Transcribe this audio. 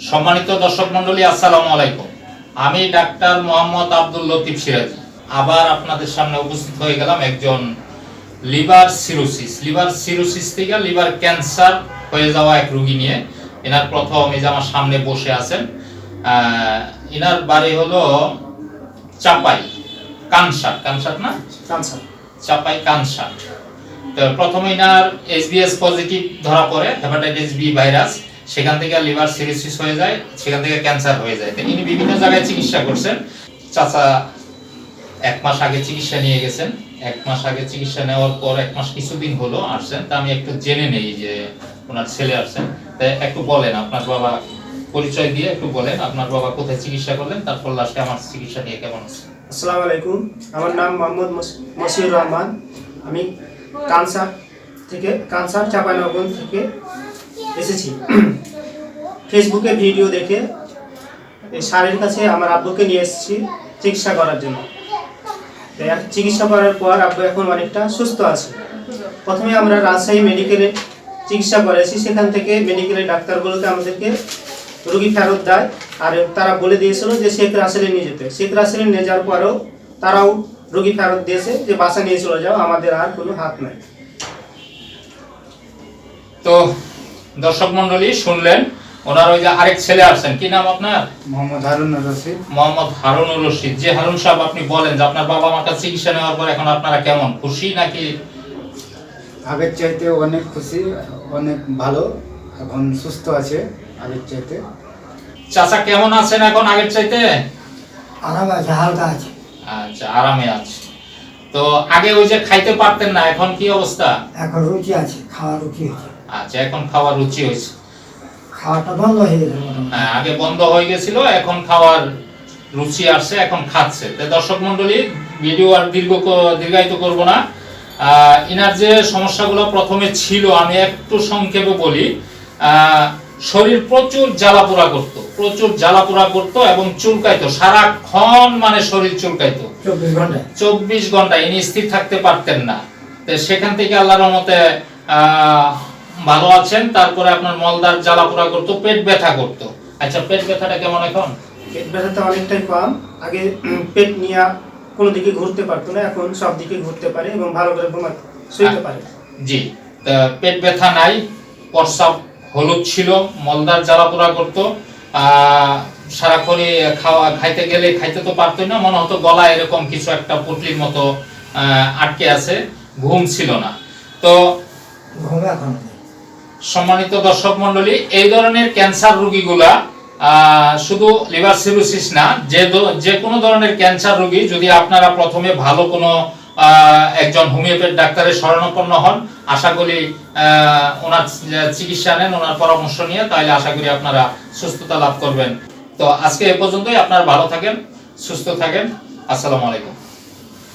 সম্মানিত দর্শক মণ্ডলী, আসসালামু আলাইকুম। আমি ডাক্তার মোহাম্মদ আব্দুল লতিফ সিরাজি আবার আপনাদের সামনে উপস্থিত হয়ে গেলাম একজন লিভার সিরোসিস থেকে লিভার ক্যান্সার হয়ে যাওয়া এক রোগী নিয়ে। এনার প্রথম এই যে আমার সামনে বসে আছেন, এনার বাড়ি হলো চাপাই কানসার না চাপাই কানসার। তো প্রথমে এনার এসবিএস পজিটিভ ধরা পড়ে, হেপাটাইটিস বি ভাইরাস। সেখান থেকে লিভার সিরোসিস হয়ে যায়, সেখান থেকে ক্যান্সার হয়ে যায়। তো ইনি বিভিন্ন জায়গায় চিকিৎসা করছেন। চাচা 1 মাস আগে চিকিৎসা নিয়ে গেছেন। 1 মাস আগে চিকিৎসা নেওয়ার পর 1 মাস কিছুদিন হলো আসছেন। তা আমি একটু জেনে নেই যে ওনার ছেলে আসছেন। তাই একটু বলেন, আপনার বাবা পরিচয় দিয়ে একটু বলেন আপনার বাবা কোথায় চিকিৎসা করলেন, তারপর লাস্টে আমার চিকিৎসা নিয়ে কেমন আছে। আসসালামু আলাইকুম, আমার নাম মোহাম্মদ মশিউর রহমান। আমি কানসার চাঁপাইনবাবগঞ্জ থেকে এসেছি। ফেসবুকে ভিডিও দেখে এই স্যারের কাছে আমার আব্বুকে নিয়ে এসেছি চিকিৎসা করার জন্য। চিকিৎসা করার পর আব্বু এখন অনেকটা সুস্থ আছে। প্রথমে আমরা রাজশাহী মেডিকেলে চিকিৎসা করেছি। সেখান থেকে মেডিকেলের ডাক্তারগুলোকে আমাদেরকে রোগী ফেরত দেয়, আর তারা বলে দিয়েছিল যে শেখ রাসেলে নিয়ে যেতে। শেখ রাসেলে নিয়ে যাওয়ার পরেও তারাও রোগী ফেরত দিয়েছে যে বাসা নিয়ে চলে যাও, আমাদের আর কোনো হাত নাই। তো দর্শক মণ্ডলী শুনলেন, ওনার ওই যে আরেক ছেলে আসছেন, কি নাম আপনার? মোহাম্মদ হারুনুর রশিদ। মোহাম্মদ হারুনুর রশিদ। যে হারুন সাহেব, আপনি বলেন যে আপনার বাবা মার কাছে চিকিৎসা নেওয়ার পর এখন আপনারা কেমন, খুশি নাকি? আগের চাইতে অনেক খুশি, অনেক ভালো, এখন সুস্থ আছে আগের চাইতে। চাচা কেমন আছেন এখন আগের চাইতে? আরাম আছে, হালকা আছে। আচ্ছা, আরামে আছে। তো আগে ওই যে খাইতে পারতেন না, এখন কি অবস্থা? এখন রুচি আছে, খাওয়ার রুচি হচ্ছে। আচ্ছা, এখন খাওয়ার রুচি হয়েছে। খাওয়াটা বন্ধ হয়ে গেছে মোটামুটি। হ্যাঁ, আগে বন্ধ হয়ে গেছিল, এখন খাওয়ার রুচি আসছে, এখন খাচ্ছে। তো দর্শক মণ্ডলী, ভিডিও আর দীর্ঘায়িত করব না। ইনার যে সমস্যাগুলো প্রথমে ছিল আমি একটু সংক্ষেপে বলি। শরীর প্রচুর জ্বালাপোড়া করতো এবং চুলকাইতো সারাক্ষণ, মানে শরীর চুলকাইতো 24 ঘন্টা ইনি স্থির থাকতে পারতেন না। তো সেখান থেকে আল্লাহর রহমতে ভালো আছেন। তারপরে আপনার মলদার জ্বালাপোড়া করতো, পেট ব্যথা করতো। আচ্ছা, পেট ব্যথাটা কেমন এখন? পেট ব্যথাটা অনেকটাই কম। আগে পেট নিয়ে কোনো দিকে ঘুরতে পারতো না, এখন সব দিকে ঘুরতে পারে এবং ভালো করে শুইতে পারে। জি, পেট ব্যথা নাই, প্রস্রাব হলুদ ছিল, মলদার জ্বালাপোড়া করতো, সারাক্ষণই খাইতে গেলে খাইতে তো পারতোই না, মনে হতো গলায় এরকম কিছু একটা পুটলির মতো আটকে আছে, ঘুম ছিল না। তো সম্মানিত দর্শক মণ্ডলী, এই ধরনের ক্যান্সার রোগীগুলা শুধু লিভার সিরোসিস না, যে কোনো ধরনের ক্যান্সার রোগী যদি আপনারা প্রথমে ভালো কোনো একজন হোমিওপ্যাথ ডাক্তারের শরণাপন্ন হন, আশা করি ওনার চিকিৎসা নেন, ওনার পরামর্শ নিয়ে, তাহলে আশা করি আপনারা সুস্থতা লাভ করবেন। তো আজকে এ পর্যন্তই। আপনারা ভালো থাকেন, সুস্থ থাকেন। আসসালামু আলাইকুম।